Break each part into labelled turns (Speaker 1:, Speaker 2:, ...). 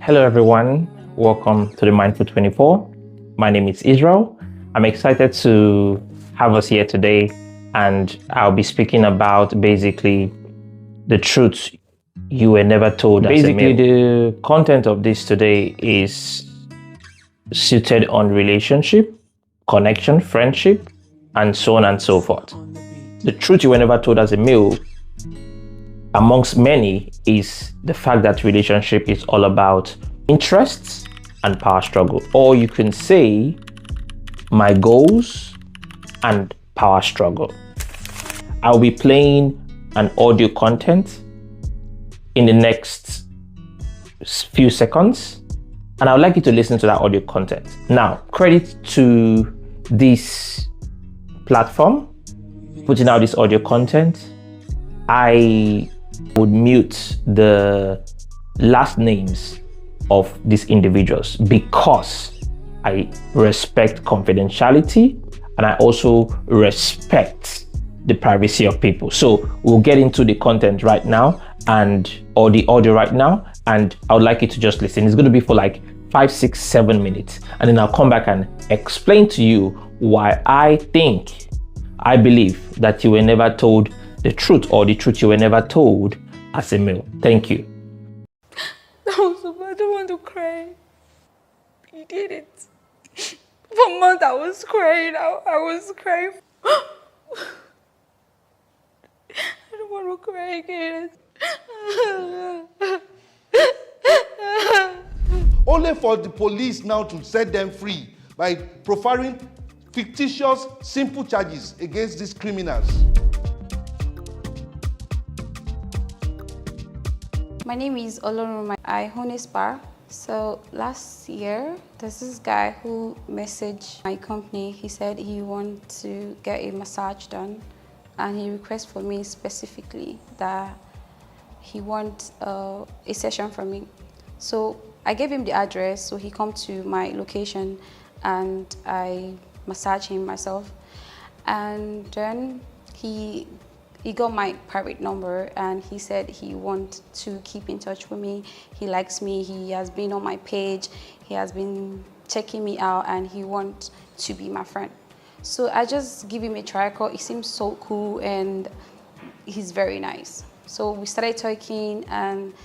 Speaker 1: Hello, everyone. Welcome to the Mindful 24. My name is Israel. I'm excited to have us here today, and I'll be speaking about basically the truth you were never told. Basically, the content of this today is suited on relationship, connection, friendship, and so on and so forth. The truth you were never told as a male, amongst many, is the fact that relationship is all about interests and power struggle. Or you can say my goals and power struggle. I'll be playing an audio content in the next few seconds, and I would like you to listen to that audio content. Now, credit to this platform putting out this audio content. I would mute the last names of these individuals because I respect confidentiality and I also respect the privacy of people. So we'll get into the content right now or the audio right now, and I would like you to just listen. It's going to be for like 5, 6, 7 minutes, and then I'll come back and explain to you why I believe that you were never told the truth, or the truth you were never told as a male. Thank you.
Speaker 2: I don't want to cry. You did it. For months I was crying. I was crying. I don't want to cry again.
Speaker 3: Only for the police now to set them free by profiling fictitious, simple charges against these criminals.
Speaker 2: My name is Olorunma. I own a spa. So last year, there's this guy who messaged my company. He said he wants to get a massage done, and he requested for me specifically that he wants a session from me. So I gave him the address, so he come to my location, and I massage him myself. And then he got my private number, and he said he wants to keep in touch with me. He likes me. He has been on my page. He has been checking me out, and he wants to be my friend. So I just give him a try call. He seems so cool, and he's very nice. So we started talking, and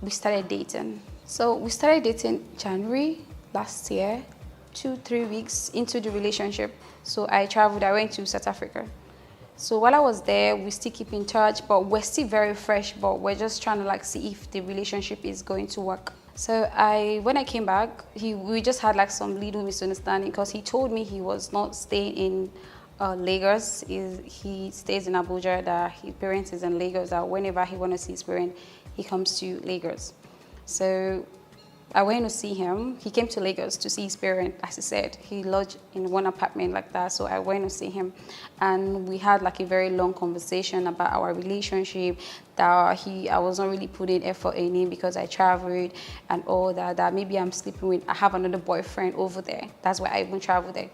Speaker 2: we started dating. So we started dating January last year, 2-3 weeks into the relationship. So I traveled. I went to South Africa. So while I was there, we still keep in touch, but we're still very fresh, but we're just trying to see if the relationship is going to work. So when I came back, we just had some little misunderstanding, because he told me he was not staying in Lagos. He stays in Abuja, that his parents is in Lagos, that whenever he wants to see his parents, he comes to Lagos. So I went to see him. He came to Lagos to see his parents, as he said. He lodged in one apartment like that, so I went to see him. And we had a very long conversation about our relationship, that I was not really putting effort in it because I traveled and all that, that maybe I have another boyfriend over there. That's why I even traveled there.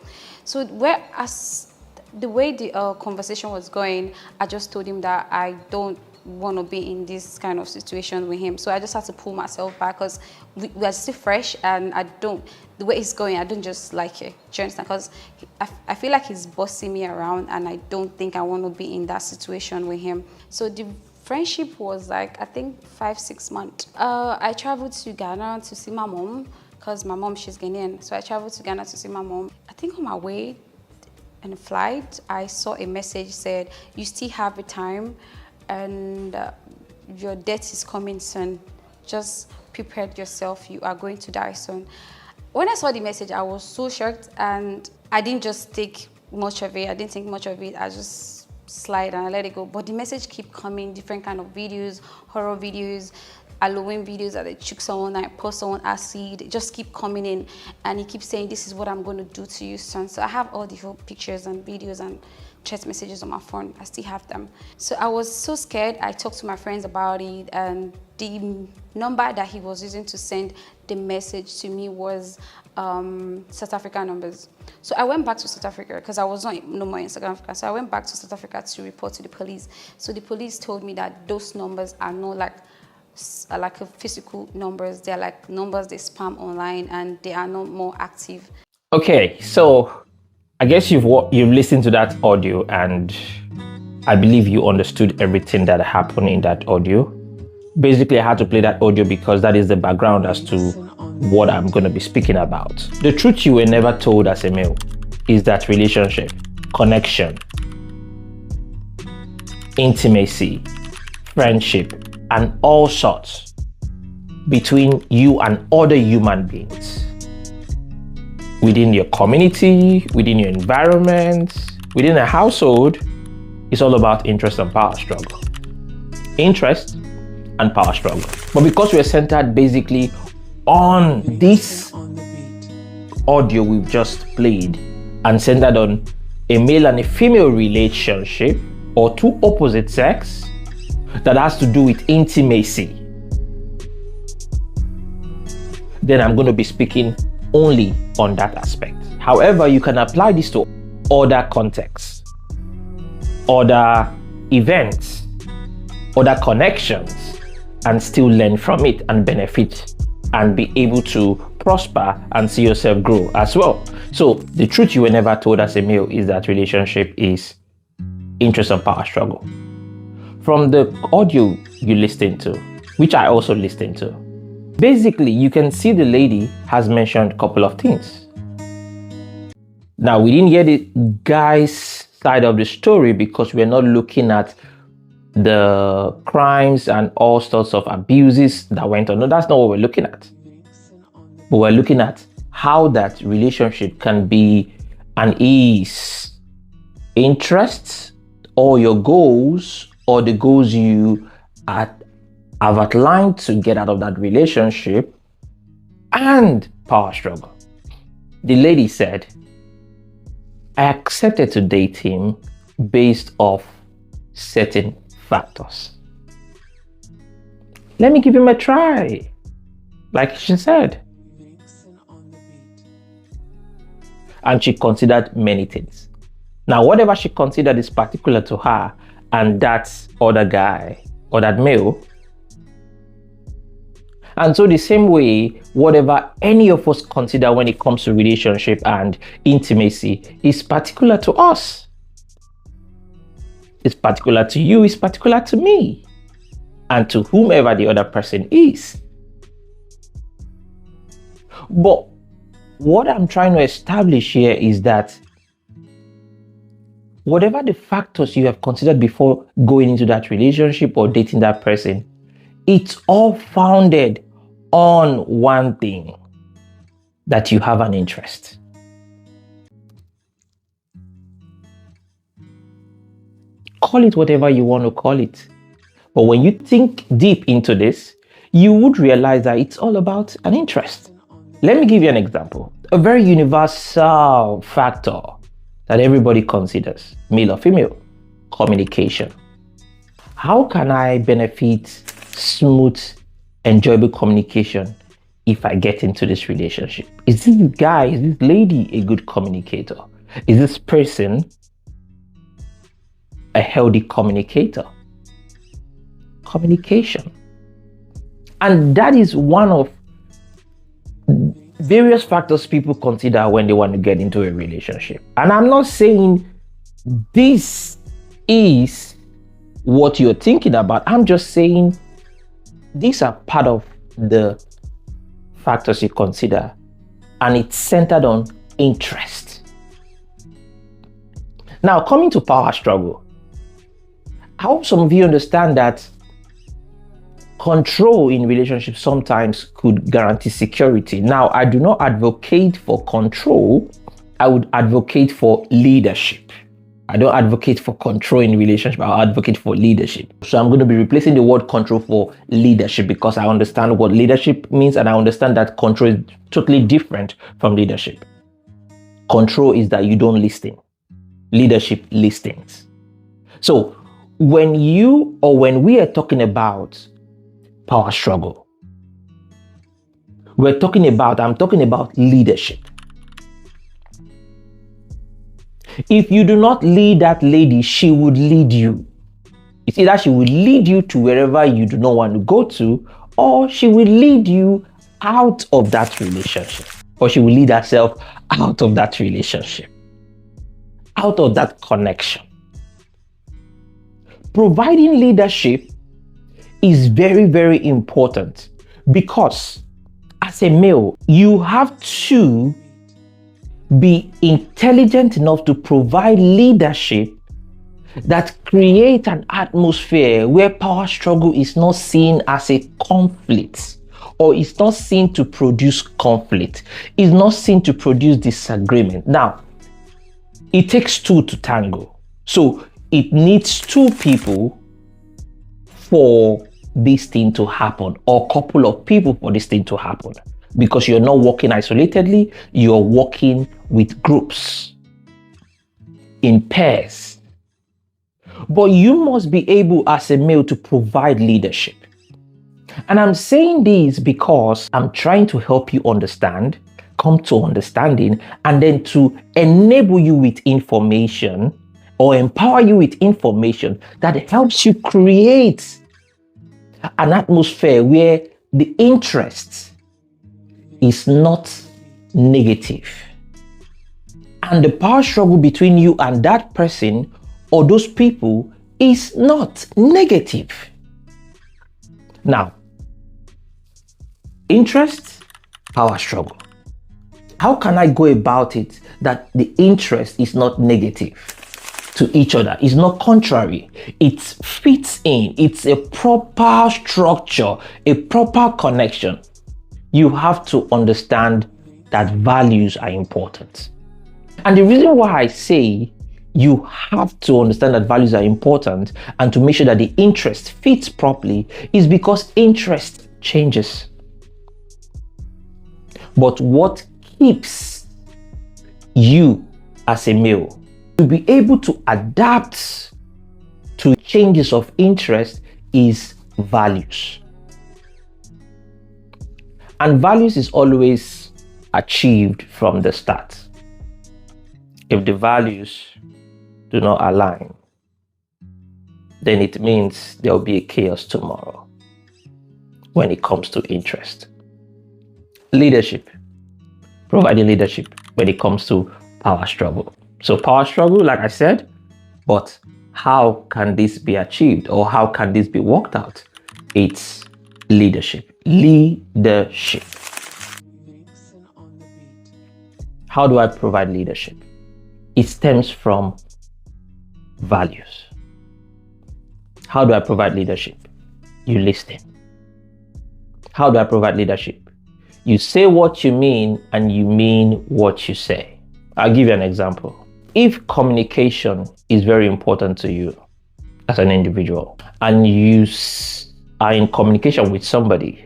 Speaker 2: So the way the conversation was going, I just told him that I don't want to be in this kind of situation with him. So I just had to pull myself back, because we are still fresh, and the way it's going, I don't just like it. Do you understand? Because I feel like he's bossing me around, and I don't think I want to be in that situation with him. So the friendship was I think 5-6 months. I traveled to Ghana to see my mom, because my mom, she's Ghanaian. So I traveled to Ghana to see my mom. I think on my way in the flight, I saw a message said, "You still have a time, and your death is coming soon. Just prepare yourself, you are going to die soon." When I saw the message, I was so shocked, and I didn't just take much of it. I didn't think much of it. I just slide and I let it go. But the message keep coming, different kind of videos, horror videos, Halloween videos that I choke someone, I pour someone acid. It just keep coming in, and he keeps saying, "This is what I'm going to do to you, son." So I have all the whole pictures and videos and chat messages on my phone. I still have them. So I was so scared. I talked to my friends about it, and the number that he was using to send the message to me was South African numbers. So I went back to South Africa, because I was no more in South Africa. So I went back to South Africa to report to the police. So the police told me that those numbers are not like a physical numbers. They're like numbers they spam online and they are not more active.
Speaker 1: Okay, so I guess you've listened to that audio and I believe you understood everything that happened in that audio. Basically, I had to play that audio because that is the background as to what I'm going to be speaking about. The truth you were never told as a male is that relationship, connection, intimacy, friendship, and all sorts between you and other human beings within your community, within your environment, within a household, is all about interest and power struggle. Interest and power struggle. But because we're centered basically on this audio we've just played and centered on a male and a female relationship or two opposite sex that has to do with intimacy, then I'm going to be speaking only on that aspect. However, you can apply this to other contexts, other events, other connections, and still learn from it and benefit and be able to prosper and see yourself grow as well. So the truth you were never told as a male is that relationship is interest and power struggle. From the audio you listened to, which I also listened to, basically you can see the lady has mentioned a couple of things. Now, we didn't hear the guy's side of the story because we're not looking at the crimes and all sorts of abuses that went on. No, that's not what we're looking at. But we're looking at how that relationship can be and is interests or your goals or the goals you have outlined to get out of that relationship and power struggle. The lady said, I accepted to date him based off certain factors. Let me give him a try, like she said. And she considered many things. Now, whatever she considered is particular to her and that other guy or that male. And so the same way, whatever any of us consider when it comes to relationship and intimacy is particular to us. It's particular to you, it's particular to me, and to whomever the other person is. But what I'm trying to establish here is that whatever the factors you have considered before going into that relationship or dating that person, it's all founded on one thing, that you have an interest. Call it whatever you want to call it. But when you think deep into this, you would realize that it's all about an interest. Let me give you an example. A very universal factor that everybody considers, male or female, communication. How can I benefit smooth, enjoyable communication if I get into this relationship? Is this guy, is this lady a good communicator? Is this person a healthy communicator? Communication. And that is one of various factors people consider when they want to get into a relationship. And I'm not saying this is what you're thinking about. I'm just saying these are part of the factors you consider, and it's centered on interest. Now, coming to power struggle, I hope some of you understand that control in relationships sometimes could guarantee security. Now, I do not advocate for control. I would advocate for leadership. I don't advocate for control in relationship. I advocate for leadership. So I'm going to be replacing the word control for leadership because I understand what leadership means and I understand that control is totally different from leadership. Control is that you don't listen. Leadership listens. So when we are talking about power struggle, I'm talking about leadership. If you do not lead that lady, she would lead you. It's either she will lead you to wherever you do not want to go to, or she will lead you out of that relationship, or she will lead herself out of that relationship, out of that connection. Providing leadership is very, very important because as a male, you have to be intelligent enough to provide leadership that create an atmosphere where power struggle is not seen as a conflict, or it's not seen to produce conflict. It's not seen to produce disagreement. Now, it takes two to tango. So it needs two people for this thing to happen, or a couple of people for this thing to happen, because you're not working isolatedly, you're working with groups, in pairs. But you must be able as a male to provide leadership. And I'm saying this because I'm trying to help you understand, come to understanding, and then to enable you with information or empower you with information that helps you create an atmosphere where the interest is not negative. And the power struggle between you and that person or those people is not negative. Now, interest, power struggle. How can I go about it that the interest is not negative to each other? It's not contrary. It fits in. It's a proper structure, a proper connection. You have to understand that values are important. And the reason why I say you have to understand that values are important and to make sure that the interest fits properly is because interest changes. But what keeps you as a male to be able to adapt to changes of interest is values. And values is always achieved from the start. If the values do not align, then it means there will be a chaos tomorrow when it comes to interest. Leadership, providing leadership when it comes to power struggle. So power struggle, like I said, but how can this be achieved, or how can this be worked out? It's leadership. Leadership. How do I provide leadership? It stems from values. How do I provide leadership? You listen. How do I provide leadership? You say what you mean and you mean what you say. I'll give you an example. If communication is very important to you as an individual, and you are in communication with somebody,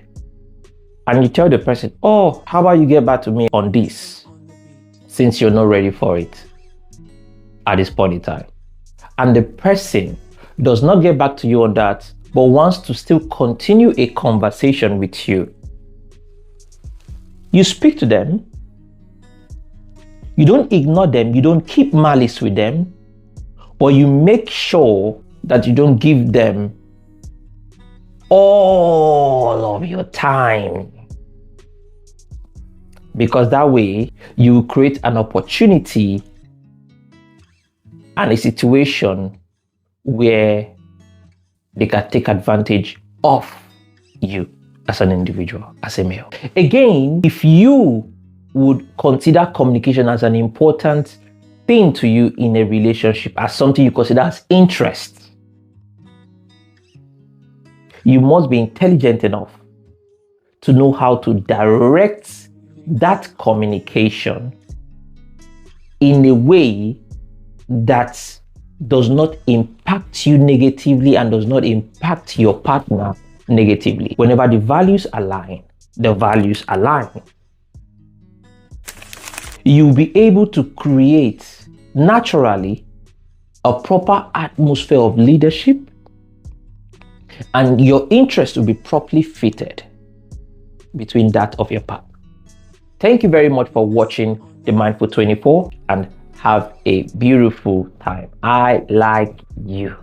Speaker 1: and you tell the person, oh, how about you get back to me on this, since you're not ready for it at this point in time. And the person does not get back to you on that, but wants to still continue a conversation with you. You speak to them. You don't ignore them. You don't keep malice with them, but you make sure that you don't give them all of your time. Because that way you create an opportunity and a situation where they can take advantage of you as an individual, as a male. Again, if you would consider communication as an important thing to you in a relationship, as something you consider as interest, you must be intelligent enough to know how to direct that communication in a way that does not impact you negatively and does not impact your partner negatively. Whenever the values align, you'll be able to create naturally a proper atmosphere of leadership, and your interest will be properly fitted between that of your partner. Thank you very much for watching The Mindful 24, and have a beautiful time. I like you.